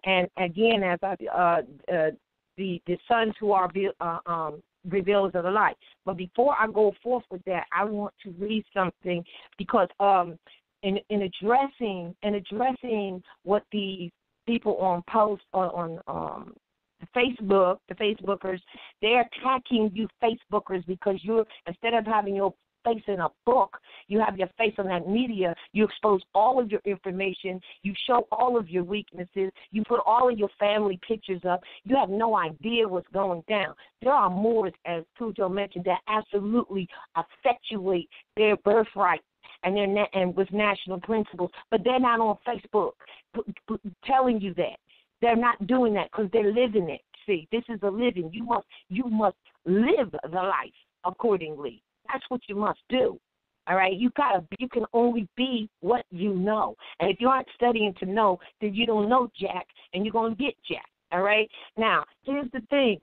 And again, as the sons who are revealers of the light. But before I go forth with that, I want to read something because in addressing what the people on post on Facebook, the Facebookers, they're attacking you Facebookers because you're, instead of having your face in a book, you have your face on that media. You expose all of your information. You show all of your weaknesses. You put all of your family pictures up. You have no idea what's going down. There are Moors, as Cujo mentioned, that absolutely effectuate their birthright and with national principles, but they're not on Facebook telling you that. They're not doing that because they're living it. See, this is a living. You must live the life accordingly. That's what you must do. All right, you can only be what you know, and if you aren't studying to know, then you don't know jack, and you're gonna get jack. All right. Now, here's the thing: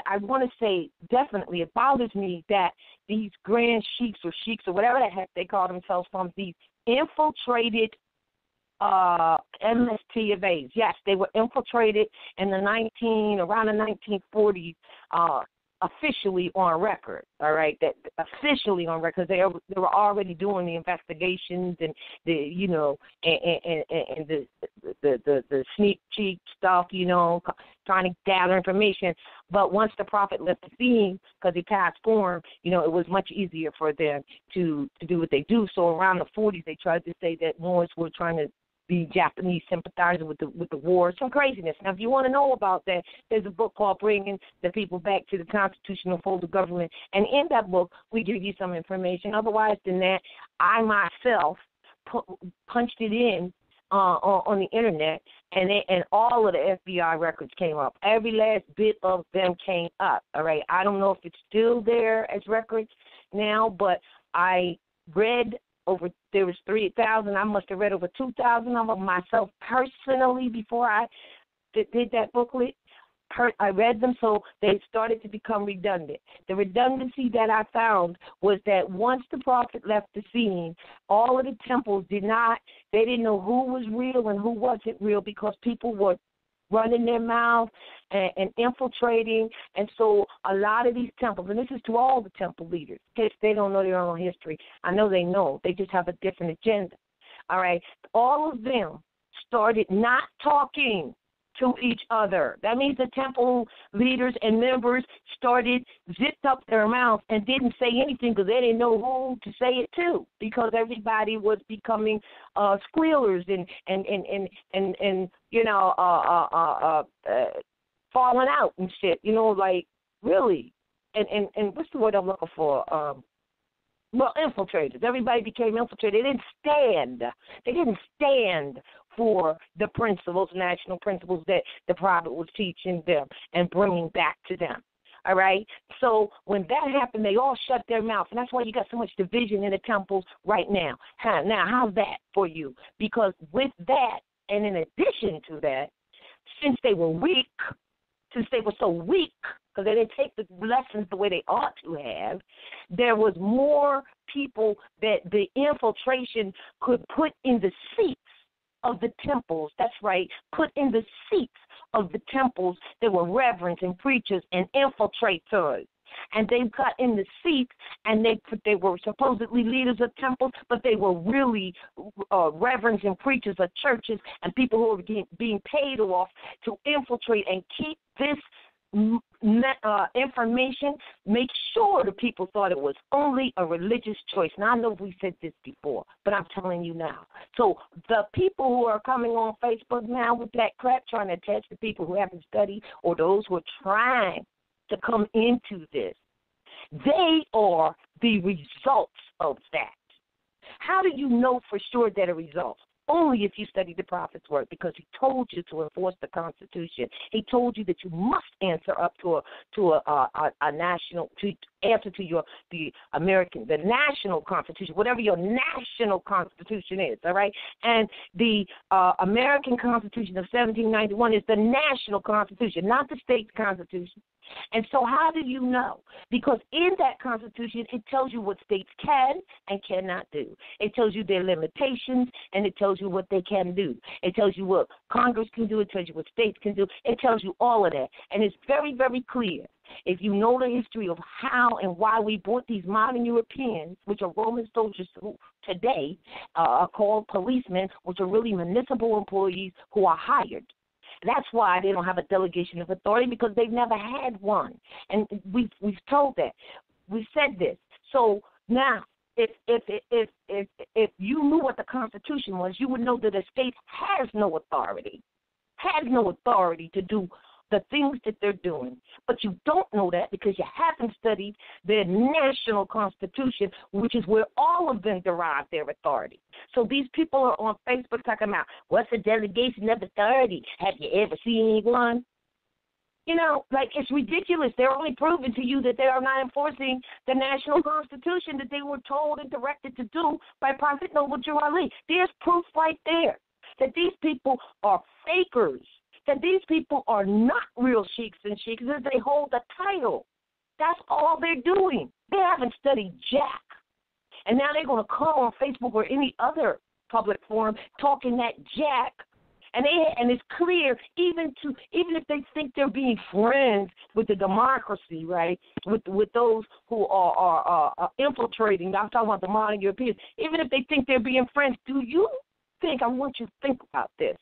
I want to say definitely it bothers me that these grand sheiks or whatever the heck they call themselves from these infiltrated MST of A's. Yes, they were infiltrated in around the 1940s. Officially on record, all right, that officially on record, they were already doing the investigations and the the sneak cheek stuff, trying to gather information. But once the prophet left the scene, because he passed form, it was much easier for them to do what they do. So around the 40s, they tried to say that Moors were trying to be Japanese sympathizers with the war, some craziness. Now, if you want to know about that, there's a book called Bringing the People Back to the Constitutional Fold of Government, and in that book, we give you some information. Otherwise than that, I myself punched it in on the internet, and all of the FBI records came up. Every last bit of them came up. All right, I don't know if it's still there as records now, but I read there was 3,000. I must have read over 2,000 of them myself personally before I did that booklet. I read them, so they started to become redundant. The redundancy that I found was that once the prophet left the scene, all of the temples they didn't know who was real and who wasn't real because people were running their mouth and infiltrating. And so a lot of these temples, and this is to all the temple leaders, in case they don't know their own history. I know they know. They just have a different agenda. All right? All of them started not talking to each other. That means the temple leaders and members started zipped up their mouths and didn't say anything because they didn't know who to say it to, because everybody was becoming squealers and falling out and shit. Like really, and what's the word I'm looking for? Infiltrators. Everybody became infiltrated. They didn't stand for the principles, national principles that the prophet was teaching them and bringing back to them. All right? So when that happened, they all shut their mouths, and that's why you got so much division in the temples right now. Now, how's that for you? Because with that, and in addition to that, since they were so weak, because they didn't take the lessons the way they ought to have, there was more people that the infiltration could put in the seats of the temples. That's right, put in the seats of the temples. There were reverends and preachers and infiltrators. And they got in the seats, and they were supposedly leaders of temples, but they were really reverends and preachers of churches and people who were being paid off to infiltrate and keep this information, make sure the people thought it was only a religious choice. Now, I know we said this before, but I'm telling you now. So the people who are coming on Facebook now with that crap, trying to attach the people who haven't studied or those who are trying to come into this, they are the results of that. How do you know for sure that a result? Only if you study the prophet's word, because he told you to enforce the Constitution. He told you that you must answer up to a national, to answer to the national Constitution, whatever your national Constitution is, all right? And the American Constitution of 1791 is the national Constitution, not the state Constitution. And so how do you know? Because in that Constitution, it tells you what states can and cannot do. It tells you their limitations, and it tells you what they can do. It tells you what Congress can do. It tells you what states can do. It tells you all of that. And it's very, very clear. If you know the history of how and why we brought these modern Europeans, which are Roman soldiers who today are called policemen, which are really municipal employees who are hired. That's why they don't have a delegation of authority, because they've never had one. And we've told that. We've said this. So now, if you knew what the Constitution was, you would know that a state has no authority to do the things that they're doing. But you don't know that because you haven't studied their national constitution, which is where all of them derive their authority. So these people are on Facebook talking about, what's a delegation of authority? Have you ever seen one? You know, like, it's ridiculous. They're only proving to you that they are not enforcing the national constitution that they were told and directed to do by Prophet Noble Drew Ali. There's proof right there that these people are fakers, that these people are not real sheiks and sheiks, that they hold a title. That's all they're doing. They haven't studied jack. And now they're going to come on Facebook or any other public forum talking that jack. And it's clear, even if they think they're being friends with the democracy, right, with those who are infiltrating, I'm talking about the modern Europeans, even if they think they're being friends, do you think, I want you to think about this,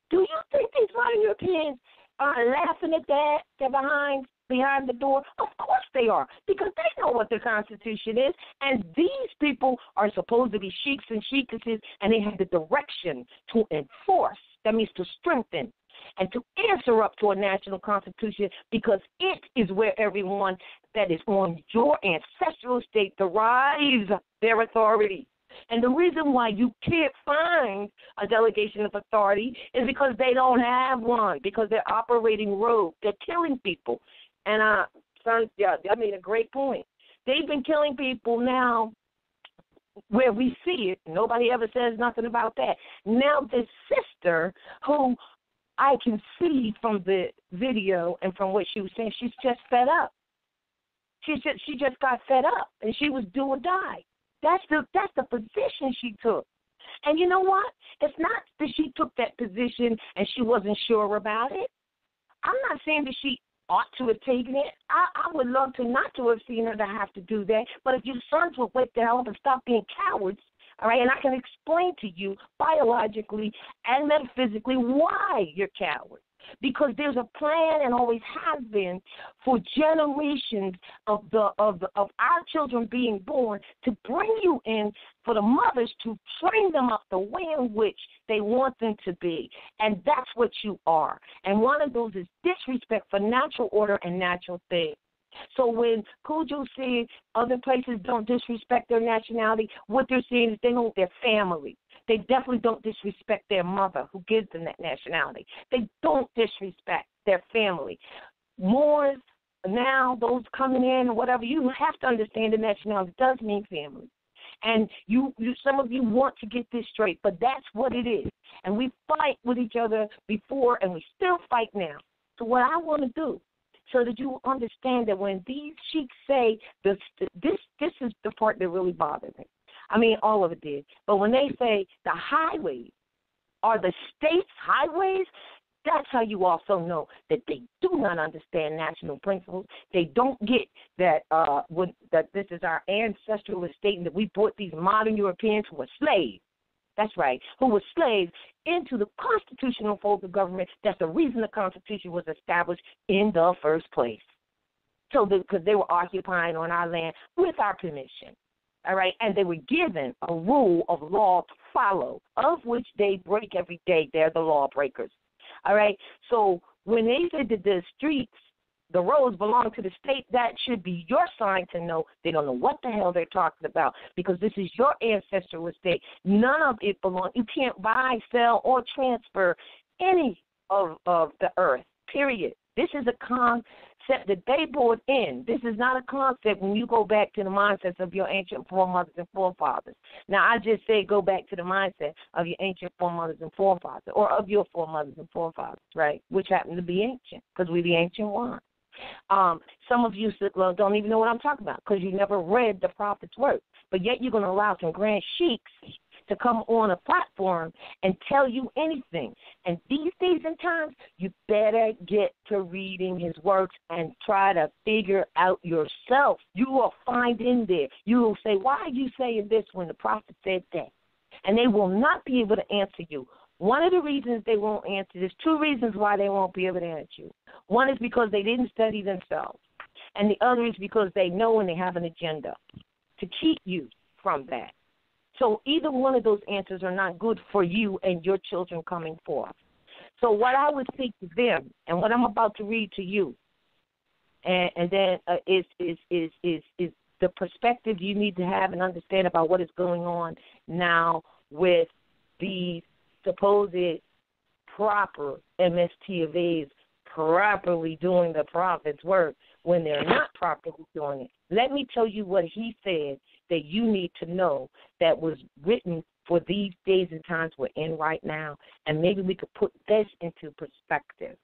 do you think these modern Europeans are laughing at that? They're behind the door? Of course they are, because they know what the Constitution is, and these people are supposed to be sheiks and sheikesses, and they have the direction to enforce. That means to strengthen and to answer up to a national constitution, because it is where everyone that is on your ancestral estate derives their authority. And the reason why you can't find a delegation of authority is because they don't have one, because they're operating rogue. They're killing people. And I made a great point. They've been killing people now where we see it. Nobody ever says nothing about that. Now this sister, who I can see from the video and from what she was saying, she's just fed up. She just got fed up, and she was do or die. That's the position she took. And you know what? It's not that she took that position and she wasn't sure about it. I'm not saying that she ought to have taken it. I would love to not to have seen her to have to do that. But if your sons would wake the hell up and stop being cowards, all right, and I can explain to you biologically and metaphysically why you're cowards. Because there's a plan, and always has been, for generations of our children being born, to bring you in, for the mothers to train them up the way in which they want them to be. And that's what you are. And one of those is disrespect for natural order and natural things. So when Cujo said other places don't disrespect their nationality, what they're saying is they don't their family. They definitely don't disrespect their mother who gives them that nationality. They don't disrespect their family. Moors, now those coming in or whatever, you have to understand the nationality does mean family. And you some of you want to get this straight, but that's what it is. And we fight with each other before, and we still fight now. So what I want to do, so that you understand that when these sheiks say this is the part that really bothers me. I mean, all of it did. But when they say the highways are the state's highways, that's how you also know that they do not understand national principles. They don't get that that this is our ancestral estate and that we brought these modern Europeans who were slaves. That's right, who were slaves into the constitutional fold of government. That's the reason the Constitution was established in the first place. So because they were occupying on our land with our permission. All right, and they were given a rule of law to follow, of which they break every day. They're the lawbreakers. All right, so when they said that the streets, the roads belong to the state, that should be your sign to know they don't know what the hell they're talking about, because this is your ancestral estate. None of it belongs. You can't buy, sell, or transfer any of the earth, period. This is a concept that they brought in. This is not a concept when you go back to the mindsets of your ancient foremothers and forefathers. Now, I just say go back to the mindset of your ancient foremothers and forefathers, or of your foremothers and forefathers, right, which happen to be ancient, because we're the ancient ones. Some of you don't even know what I'm talking about because you never read the prophet's work, but yet you're going to allow some grand sheiks to come on a platform and tell you anything. And these days and times, you better get to reading his works and try to figure out yourself. You will find in there. You will say, why are you saying this when the prophet said that? And they will not be able to answer you. One of the reasons they won't answer, there's two reasons why they won't be able to answer you. One is because they didn't study themselves. And the other is because they know and they have an agenda to keep you from that. So either one of those answers are not good for you and your children coming forth. So what I would say to them, and what I'm about to read to you, and then is the perspective you need to have and understand about what is going on now with these supposed proper MST of A's properly doing the prophet's work when they're not properly doing it. Let me tell you what he said that you need to know that was written for these days and times we're in right now, and maybe we could put this into perspective.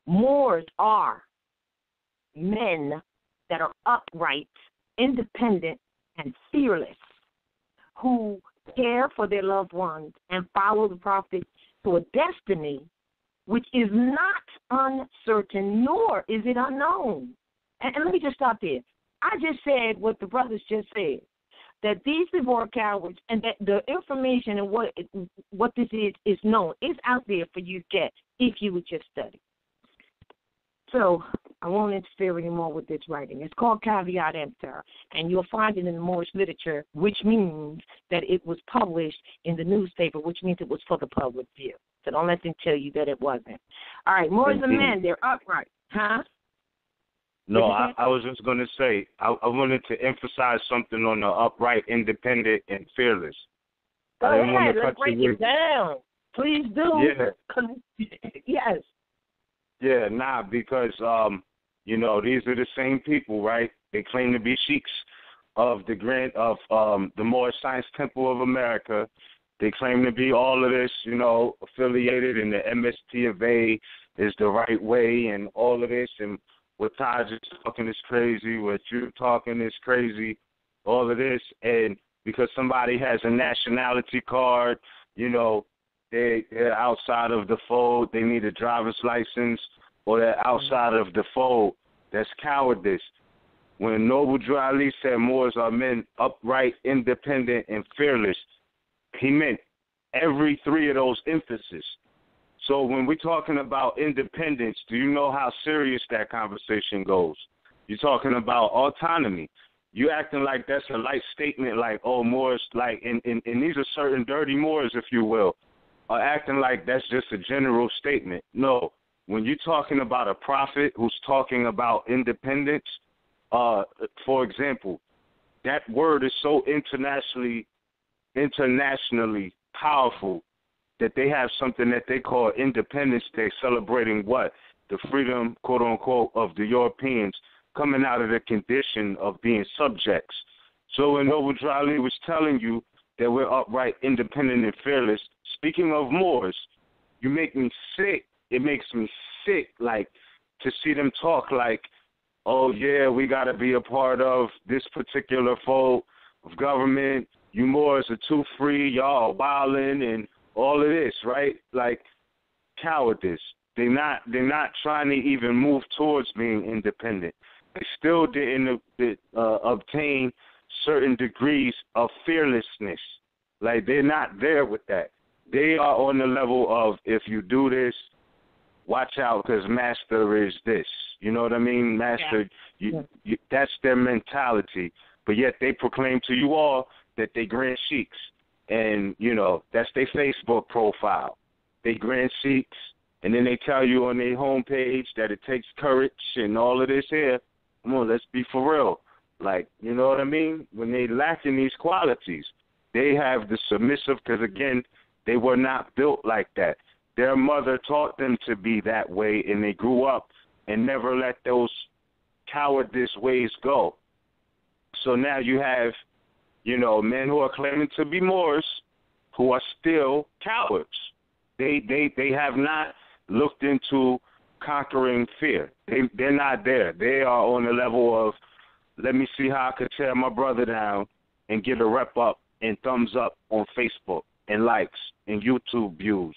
Moors are men that are upright, independent, and fearless, who care for their loved ones and follow the prophet to a destiny which is not uncertain, nor is it unknown. And let me just stop there. I just said what the brothers just said, that these people are cowards, and that the information and what this is known. It's out there for you to get if you would just study. So I won't interfere anymore with this writing. It's called Caveat Emptor, and you'll find it in the Moorish literature, which means that it was published in the newspaper, which means it was for the public view. So don't let them tell you that it wasn't. All right, Moors are men. They're upright. Huh? No, I was just going to say, I wanted to emphasize something on the upright, independent, and fearless. Go ahead. Let's break it down. Please do. Yeah. Yes. Yeah, because, these are the same people, right? They claim to be sheiks of the Moorish Science Temple of America. They claim to be all of this, affiliated, and the MST of A is the right way and all of this. And what Taj is talking is crazy, what you're talking is crazy, all of this. And because somebody has a nationality card, they're outside of the fold, they need a driver's license, or they're outside of the fold. That's cowardice. When Noble Drew Ali said Moors are men upright, independent, and fearless, he meant every three of those emphases. So when we're talking about independence, do you know how serious that conversation goes? You're talking about autonomy. You acting like that's a light statement, like, oh, Moors, like, and these are certain dirty Moors, if you will, are acting like that's just a general statement. No. When you're talking about a prophet who's talking about independence, for example, that word is so internationally powerful that they have something that they call Independence Day, celebrating what? The freedom, quote unquote, of the Europeans coming out of the condition of being subjects. So when Noble Drew Ali was telling you that we're upright, independent, and fearless, speaking of Moors, you make me sick. It makes me sick, like, to see them talk like, oh, yeah, we got to be a part of this particular fold of government. You Moors are too free. Y'all wilding and all of this, right? Like, cowardice. They're not trying to even move towards being independent. They still didn't obtain certain degrees of fearlessness. Like, they're not there with that. They are on the level of, if you do this, watch out because master is this. You know what I mean? Master, you, that's their mentality. But yet they proclaim to you all that they grand sheiks. And, that's their Facebook profile. They grand sheiks. And then they tell you on their homepage that it takes courage and all of this here. Come on, let's be for real. Like, you know what I mean? When they lacking these qualities, they have the submissive, because, again, they were not built like that. Their mother taught them to be that way, and they grew up and never let those cowardice ways go. So now you have, men who are claiming to be Moors who are still cowards. They have not looked into conquering fear. They're not there. They are on the level of, let me see how I could tear my brother down and get a rep up and thumbs up on Facebook and likes and YouTube views.